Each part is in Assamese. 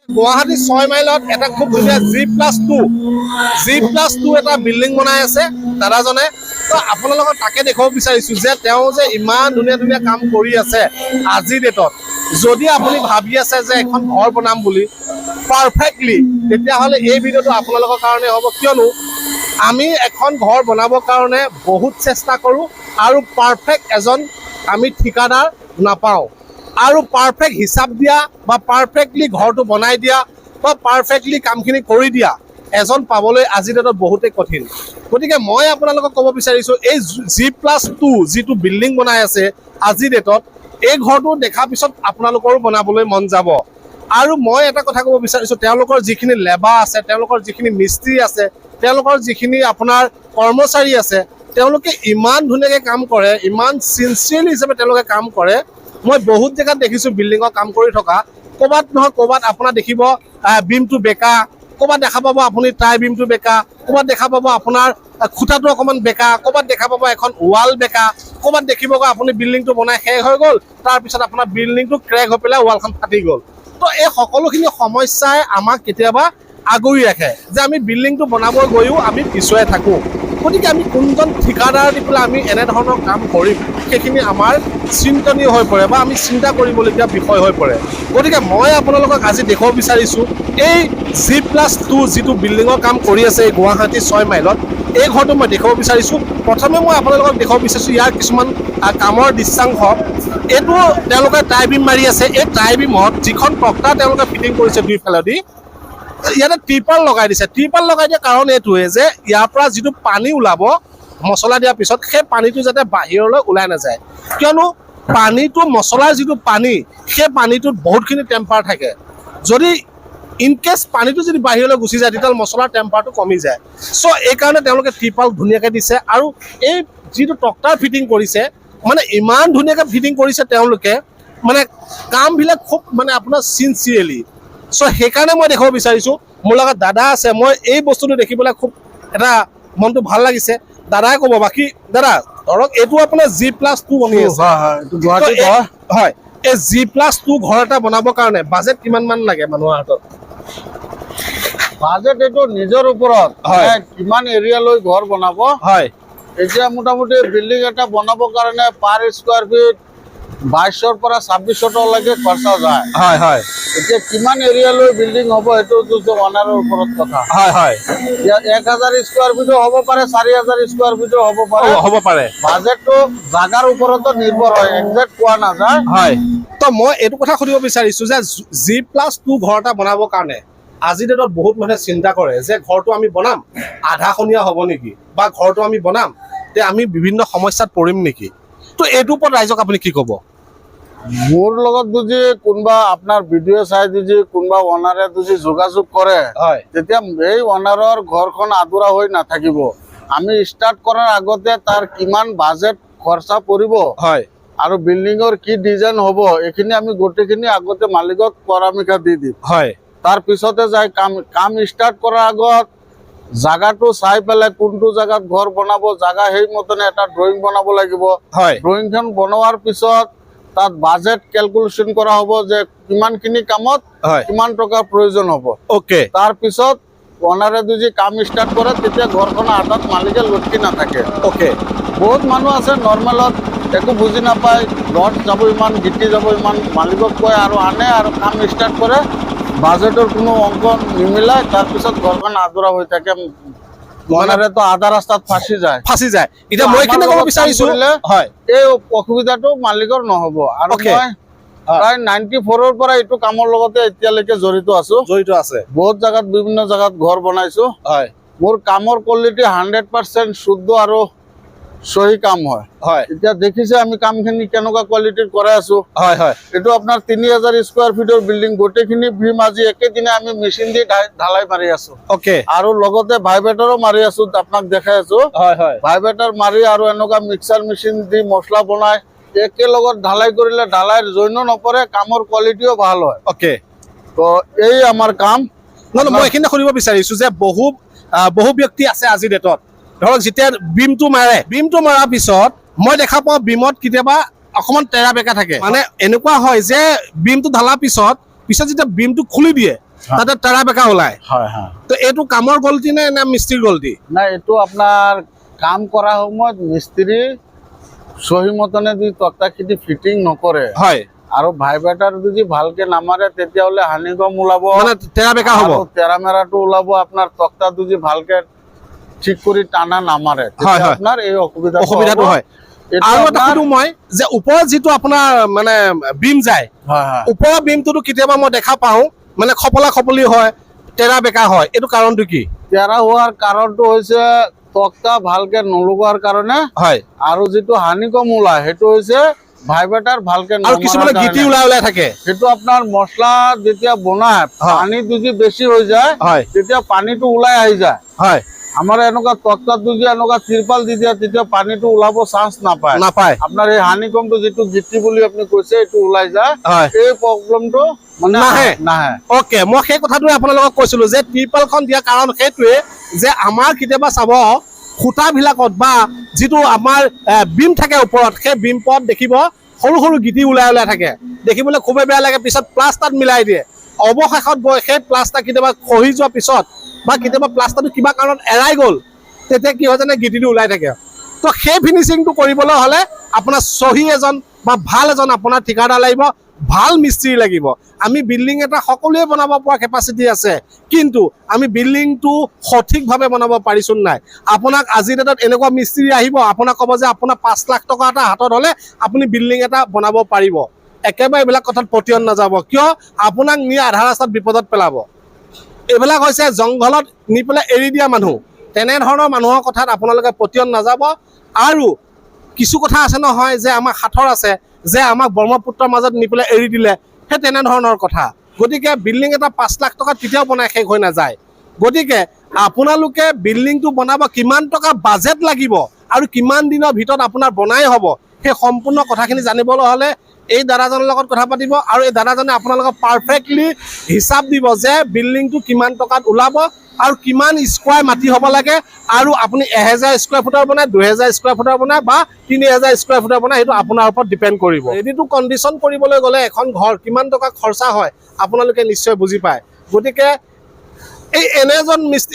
গুৱাহাটী 6 মাইলত এটা খুব ধুনীয়া G+2 এটা বিল্ডিং বনাই আছে দাদাজনে। তো আপোনালোকক তাকে দেখুৱাব বিচাৰিছোঁ যে তেওঁ যে ইমান ধুনীয়া ধুনীয়া কাম কৰি আছে আজিৰ ডেটত। যদি আপুনি ভাবি আছে যে এখন ঘৰ বনাম বুলি পাৰফেক্টলি, তেতিয়াহ'লে এই ভিডিঅ'টো আপোনালোকৰ কাৰণে হ'ব, কিয়নো আমি এখন ঘৰ বনাবৰ কাৰণে বহুত চেষ্টা কৰোঁ আৰু পাৰফেক্ট এজন আমি ঠিকাদাৰ নাপাওঁ। আৰু পাৰফেক্ট হিচাপ দিয়া বা পাৰফেক্টলি ঘৰটো বনাই দিয়া বা পাৰফেক্টলি কামখিনি কৰি দিয়া এজন পাবলৈ আজিৰ ডেটত বহুতেই কঠিন। গতিকে মই আপোনালোকক ক'ব বিচাৰিছোঁ এই G+2 যিটো বিল্ডিং বনাই আছে আজিৰ ডেটত, এই ঘৰটো দেখাৰ পিছত আপোনালোকৰো বনাবলৈ মন যাব। আৰু মই এটা কথা ক'ব বিচাৰিছোঁ, তেওঁলোকৰ যিখিনি লেবাৰ আছে, তেওঁলোকৰ যিখিনি মিস্ত্ৰী আছে, তেওঁলোকৰ যিখিনি আপোনাৰ কৰ্মচাৰী আছে, তেওঁলোকে ইমান ধুনীয়াকৈ কাম কৰে, ইমান চিনচিয়াৰলি হিচাপে তেওঁলোকে কাম কৰে। মই বহুত জেগাত দেখিছোঁ বিল্ডিঙৰ কাম কৰি থকা, ক'ৰবাত নহয় ক'ৰবাত আপোনাৰ দেখিব বিমটো বেকা, ক'ৰবাত দেখা পাব আপুনি ট্ৰাই বিমটো বেকা, ক'ৰবাত দেখা পাব আপোনাৰ খুঁটাটো অকণমান বেকা, ক'ৰবাত দেখা পাব এখন ৱাল বেকা, ক'ৰবাত দেখিব আপুনি বিল্ডিংটো বনাই শেষ হৈ গ'ল, তাৰপিছত আপোনাৰ বিল্ডিংটো ক্ৰেক হৈ পেলাই ৱালখন ফাটি গ'ল। তো এই সকলোখিনি সমস্যাই আমাক কেতিয়াবা আগুৰি ৰাখে যে আমি বিল্ডিংটো বনাব গৈও আমি পিছুৱাই থাকোঁ। গতিকে আমি কোনজন ঠিকাদাৰ দি পেলাই আমি এনেধৰণৰ কাম কৰিম, সেইখিনি আমাৰ চিন্তনীয় হৈ পৰে বা আমি চিন্তা কৰিবলগীয়া বিষয় হৈ পৰে। গতিকে মই আপোনালোকক আজি দেখুৱাব বিচাৰিছোঁ এই G+2 যিটো বিল্ডিঙৰ কাম কৰি আছে এই গুৱাহাটী 6 মাইলত, এই ঘৰটো মই দেখুৱাব বিচাৰিছোঁ। প্ৰথমে মই আপোনালোকক দেখুৱাব বিচাৰিছোঁ ইয়াৰ কিছুমান কামৰ দৃশ্যাংশ। এইটো তেওঁলোকে ট্ৰাই বিম মাৰি আছে। এই ট্ৰাই বিমত যিখন তক্তা তেওঁলোকে ফিটিং কৰিছে দুইফালেদি, ইয়াতে ত্ৰিপাল লগাই দিছে। ত্ৰিপাল লগাই দিয়া কাৰণ এইটোৱে যে ইয়াৰ পৰা যিটো পানী ওলাব মছলা দিয়াৰ পিছত, সেই পানীটো যাতে বাহিৰলৈ ওলাই নাযায়, কিয়নো পানীটো মছলাৰ যিটো পানী, সেই পানীটোত বহুতখিনি টেম্পাৰ থাকে। যদি ইনকেছ পানীটো যদি বাহিৰলৈ গুচি যায়, তেতিয়াহ'লে মছলাৰ টেম্পাৰটো কমি যায়। চ' এইকাৰণে তেওঁলোকে ত্ৰিপাল ধুনীয়াকৈ দিছে। আৰু এই যিটো তক্তাৰ ফিটিং কৰিছে, মানে ইমান ধুনীয়াকৈ ফিটিং কৰিছে তেওঁলোকে, মানে কামবিলাক খুব মানে আপোনাৰ চিনচিয়াৰলি। চ' সেইকাৰণে মই দেখুৱাব বিচাৰিছোঁ। মোৰ লগত দাদা আছে, মই এই বস্তুটো দেখি পেলাই খুব এটা মনটো ভাল লাগিছে। দাদাই ক'ব। বাকী দাদা ধৰক এইটো আপোনাৰ G+2 বনি আছে। হয়, এই G+2 ঘৰ এটা বনাবৰ কাৰণে বাজেট কিমান মান লাগে মানুহৰ হাতত? বাজেট এইটো নিজৰ ওপৰত, কিমান এৰিয়ালৈ ঘৰ বনাব। হয়, এতিয়া মোটামুটি বিল্ডিং এটা বনাবৰ কাৰণে পাৰ স্কোৱাৰ ফিট 2200 পৰা 2600 টকালৈকে খৰচা যায়। হয় হয়। এতিয়া কিমান এৰিয়ালৈ বিল্ডিং হ'ব সেইটো অনাৰৰ ওপৰত কথা। হয় হয়। 1000 স্কোৱাৰ ফিটো হ'ব পাৰে, 4000 স্কোৱাৰ ফিটো হ'ব পাৰে। বাজেটটো জাগাৰ ওপৰতো নিৰ্ভৰ হয়, একজেক্ট পোৱা নাযায়। হয়, তো মই এইটো কথা সুধিব বিচাৰিছোঁ যে G+2 ঘৰ এটা বনাবৰ কাৰণে আজিৰ ডেটত বহুত মানুহে চিন্তা কৰে যে ঘৰটো আমি বনাম আধাখনীয়া হ'ব নেকি, বা ঘৰটো আমি বনাম তে আমি বিভিন্ন সমস্যাত পৰিম নেকি। তো এইটোৰ ওপৰত ৰাইজক আপুনি কি ক'ব? মোৰ লগত যদি কোনোবা আপোনাৰ ভিডিঅ' চাই যদি কোনোবা অনাৰে যদি যোগাযোগ কৰে, তেতিয়া এই অনাৰৰ ঘৰখন আধৰুৱা হৈ নাথাকিব। আমি ষ্টাৰ্ট কৰাৰ আগতে তাৰ কিমান বাজেট খৰচা পৰিব আৰু বিল্ডিঙৰ কি ডিজাইন হ'ব, এইখিনি আমি গোটেইখিনি আগতে মালিকক পৰামৰ্শ দি দিম। তাৰ পিছতে যাই কাম ষ্টাৰ্ট কৰাৰ আগত জাগাটো চাই পেলাই কোনটো জাগাত ঘৰ বনাব, জাগা সেই মতনে এটা ড্ৰয়িং বনাব লাগিব। ড্ৰয়িংখন বনোৱাৰ পিছত তাত বাজেট কেলকুলেশ্যন কৰা হ'ব যে কিমানখিনি কামত কিমান টকাৰ প্ৰয়োজন হ'ব। তাৰ পিছত অনাৰে যদি কাম ষ্টাৰ্ট কৰে, তেতিয়া ঘৰখন আধাত মালিকে লটকি নাথাকে। বহুত মানুহ আছে নৰ্মেলত একো বুজি নাপায়, লট যাব ইমান, গিটি যাব ইমান, মালিকক কয় আৰু আনে আৰু কাম ষ্টাৰ্ট কৰে, বাজেটৰ কোনো অংক নিমিলাই, তাৰপিছত ঘৰখন আধৰুৱা হৈ থাকে। অনাৰেতো আধা ৰাস্তাত ফাঁচি যায়। এতিয়া মই এইখিনি ক'ব বিচাৰিছোঁ, এই অসুবিধাটো মালিকৰ নহ'ব। আৰু মই প্ৰায় 94ৰ পৰা এইটো কামৰ লগতে এতিয়ালৈকে জড়িত আছে। বহুত জাগাত বিভিন্ন জাগাত ঘৰ বনাইছো। মোৰ কামৰ কোৱালিটি 100% শুদ্ধ আৰু সহি কাম হয়। এতিয়া দেখিছে আমি কামখিনি কেনেকুৱা কোৱালিটিৰ কৰাই আছো। এইটো আপোনাৰ 3000 স্কোৱাৰ ফিটৰ বিল্ডিং, গোটেইখিনি ভীম আজি একেদিনে আমি মেচিন দি ঢালাই মাৰি আছো। আৰু লগতে ভাইব্ৰেটৰো মাৰি আছো, আপোনাক দেখাই আছো। ভাইব্ৰেটৰ মাৰি আৰু এনেকুৱা মিক্সাৰ মেচিন দি মছলা বনাই একেলগত ঢালাই কৰিলে ঢালাইৰ জৈন নপৰে, কামৰ কোৱালিটিও ভাল হয়। তো এই আমাৰ কাম। মই এইখিনি সুধিব বিচাৰিছোঁ যে বহু ব্যক্তি আছে আজিৰ ডেটত, ধৰক যেতিয়া বিমটো মাৰাৰ পিছত মই দেখা পাওঁ বিমত কেতিয়াবা অকণমান তেৰা বেকা থাকে। মানে এনেকুৱা হয় যে বিমটো ঢালাৰ পিছত যেতিয়া বিমটো খুলি দিয়ে, তাতে তেৰা বেকা ওলায়। হয় হয়। তো এইটো কামৰ গলতি নে নে মিস্ত্ৰীৰ গলতি? নাই, এইটো আপোনাৰ কাম কৰাৰ সময়ত মিস্ত্ৰী সহি মতনে যদি তক্তাখিনি ফিটিং নকৰে, হয়, আৰু ভাইব্ৰেটাৰ যদি ভালকে নামাৰে তেতিয়াহ'লে হানিকম ওলাব, মানে তেৰা বেকা হ'ব। তেৰা মেৰাটো ওলাব। আপোনাৰ তক্তা যদি ভালকে ঠিক কৰি টানা নামাৰে তেতিয়া আপোনাৰ এই অসুবিধাটো হয়। আৰু এটা সুধো মই যে ওপৰত যিটো আপোনাৰ মানে বিম যায়, ওপৰৰ বিমটোতো কেতিয়াবা মই দেখা পাওঁ মানে খপলা খপলি হয়, তেৰা বেকা হয়, এইটো কাৰণটো কি? তেৰা হোৱাৰ কাৰণটো হৈছে তক্তা ভালকে নলগোৱাৰ কাৰণে, হয়, আৰু যিটো হানিকম ওলায় সেইটো হৈছে ভাইব্ৰেটাৰ ভালকে আৰু কিছুমানে গিটি ওলাই থাকে। সেইটো আপোনাৰ মছলা যেতিয়া বনায় পানী যদি বেছি হৈ যায় তেতিয়া পানীটো ওলাই আহি যায়। হয়, আমাৰ এনেকুৱা তক্তাত যদি এনেকুৱা তিৰপাল দি দিয়ে তেতিয়া পানীটো ওলাব চান্স নাপায়। আপোনাৰ এই হানিকমটো যিটো গিটি বুলি আপুনি কৈছে এইটো ওলাই যায়, এই প্ৰব্লেমটো মানে নাহে। অকে, মই সেই কথাটোৱে আপোনালোকক কৈছিলো যে তিৰপালখন দিয়া কাৰণ সেইটোৱে যে আমাৰ কেতিয়াবা চাব খুঁটাবিলাকত বা যিটো আমাৰ বিম থাকে ওপৰত, সেই বিম পথ দেখিব সৰু সৰু গিটি ওলাই থাকে, দেখিবলৈ খুবেই বেয়া লাগে। পিছত প্লাষ্টাৰত মিলাই দিয়ে, অৱশেষত গৈ সেই প্লাষ্টাৰ কেতিয়াবা খহি যোৱাৰ পিছত বা কেতিয়াবা প্লাষ্টাৰটো কিবা কাৰণত এৰাই গ'ল, তেতিয়া কি হয় জানে গিটিটো ওলাই থাকে। তো সেই ফিনিচিংটো কৰিবলৈ হ'লে আপোনাৰ চহী এজন বা ভাল এজন আপোনাৰ ঠিকাদাৰ লাগিব, ভাল মিস্ত্ৰী লাগিব। আমি বিল্ডিং এটা সকলোৱে বনাব পৰা কেপাচিটি আছে, কিন্তু আমি বিল্ডিংটো সঠিকভাৱে বনাব পাৰিছোঁ নাই। আপোনাক আজিৰ ডেটত এনেকুৱা মিস্ত্ৰী আহিব, আপোনাক ক'ব যে আপোনাৰ 5 লাখ টকা এটা হাতত হ'লে আপুনি বিল্ডিং এটা বনাব পাৰিব। একেবাৰে এইবিলাক কথাত পতিয়ন নাযাব, কিয় আপোনাক নি আধা ৰাস্তাত বিপদত পেলাব। এইবিলাক হৈছে জংঘলত নি পেলাই এৰি দিয়া মানুহ, তেনেধৰণৰ মানুহৰ কথাত আপোনালোকে পতিয়ন নাযাব। আৰু কিছু কথা আছে নহয় যে আমাৰ সাঁথৰ আছে যে আমাক ব্ৰহ্মপুত্ৰৰ মাজত নি পেলাই এৰি দিলে, সেই তেনেধৰণৰ কথা। গতিকে বিল্ডিং এটা 5 লাখ টকাত কেতিয়াও বনাই শেষ হৈ নাযায়। গতিকে আপোনালোকে বিল্ডিংটো বনাব, কিমান টকা বাজেট লাগিব আৰু কিমান দিনৰ ভিতৰত আপোনাৰ বনাই হ'ব, সেই সম্পূৰ্ণ কথাখিনি জানিবলৈ হ'লে এই দাদাজনৰ লগত কথা পাতিব, আৰু এই দাদাজনে আপোনালোকক পাৰফেক্টলি হিচাপ দিব যে বিল্ডিংটো কিমান টকাত ওলাব আৰু কিমান স্কোৱাৰ মাটি হ'ব লাগে, আৰু আপুনি 1000 স্কোৱাৰ ফুটৰ বনায়, 2000 স্কোৱাৰ ফুটৰ বনায় বা 3000 স্কোৱাৰ ফুটৰ বনায়, সেইটো আপোনাৰ ওপৰত ডিপেণ্ড কৰিব। ৰেডি টু কণ্ডিশ্যন কৰিবলৈ গ'লে এখন ঘৰ কিমান টকা খৰচা হয় আপোনালোকে নিশ্চয় বুজি পায়। গতিকে এই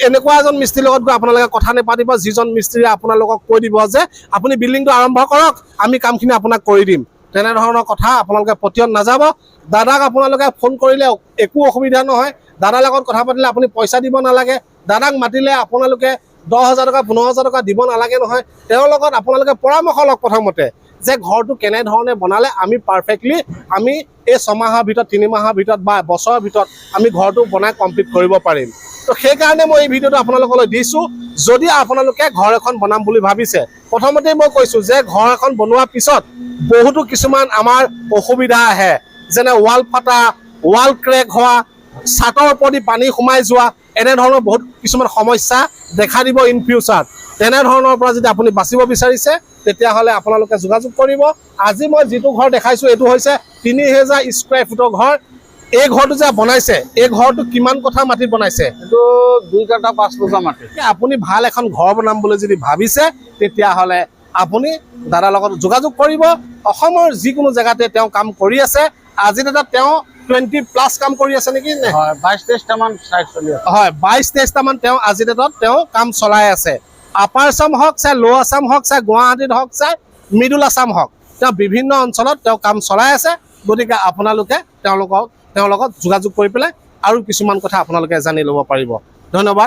এনেকুৱা এজন মিস্ত্ৰীৰ লগত গৈ আপোনালোকে কথা নাপাতিব, যিজন মিস্ত্ৰীয়ে আপোনালোকক কৈ দিব যে আপুনি বিল্ডিংটো আৰম্ভ কৰক, আমি কামখিনি আপোনাক কৰি দিম। তেনেধৰণৰ কথা আপোনালোকে পতিয়ন নাযাব। দাদাক আপোনালোকে ফোন কৰিলে একো অসুবিধা নহয়, দাদাৰ লগত কথা পাতিলে আপুনি পইচা দিব নালাগে। দাদাক মাতিলে আপোনালোকে 10,000 টকা 15,000 টকা দিব নালাগে নহয়। তেওঁৰ লগত আপোনালোকে পৰামৰ্শ লওক প্ৰথমতে যে ঘৰটো কেনেধৰণে বনালে আমি পাৰফেক্টলি আমি এই 6 মাহৰ ভিতৰত, 3 মাহৰ ভিতৰত বা বছৰৰ ভিতৰত আমি ঘৰটো বনাই কমপ্লিট কৰিব পাৰিম। তো সেইকাৰণে মই এই ভিডিঅ'টো আপোনালোকলৈ দিছোঁ। যদি আপোনালোকে ঘৰ এখন বনাম বুলি ভাবিছে, প্ৰথমতেই মই কৈছোঁ যে ঘৰ এখন বনোৱাৰ পিছত বহুতো কিছুমান আমাৰ অসুবিধা আহে, যেনে ৱাল ফটা, ৱাল ক্ৰেক হোৱা, ছাতৰ ওপৰেদি পানী সোমাই যোৱা, এনেধৰণৰ বহুত কিছুমান সমস্যা দেখা দিব ইন ফিউচাৰ। তেনেধৰণৰ পৰা যদি আপুনি বাচিব বিচাৰিছে তেতিয়াহ'লে আপোনালোকে যোগাযোগ কৰিব। আজি মই যিটো ঘৰ দেখাইছোঁ এইটো হৈছে 3000 স্কোৱাৰ ফুটৰ ঘৰ। এই ঘৰটো যে বনাইছে, এই ঘৰটো কিমান কঠা মাটিত বনাইছে? এইটো 2 কাঠা 5 কঠা মাটি। আপুনি ভাল এখন ঘৰ বনাম বুলি যদি ভাবিছে তেতিয়াহ'লে আপুনি দাদাৰ লগত যোগাযোগ কৰিব। অসমৰ যিকোনো জেগাতে তেওঁ কাম কৰি আছে। আজি ডেটত তেওঁ 20+ কাম কৰি আছে নেকি? হয়, 22-23টামান চাইট চলি আছে। হয়, 22-23টামান তেওঁ আজি ডেটত তেওঁ কাম চলাই আছে। আপাৰ আছাম হওক, চাই ল' আছাম হওক, চাই গুৱাহাটীত হওক, চাই মিডল আছাম হওক, তেওঁ বিভিন্ন অঞ্চলত তেওঁ কাম চলাই আছে। গতিকে আপোনালোকে তেওঁৰ লগত যোগাযোগ কৰি পেলাই আৰু কিছুমান কথা আপোনালোকে জানি ল'ব পাৰিব। ধন্যবাদ।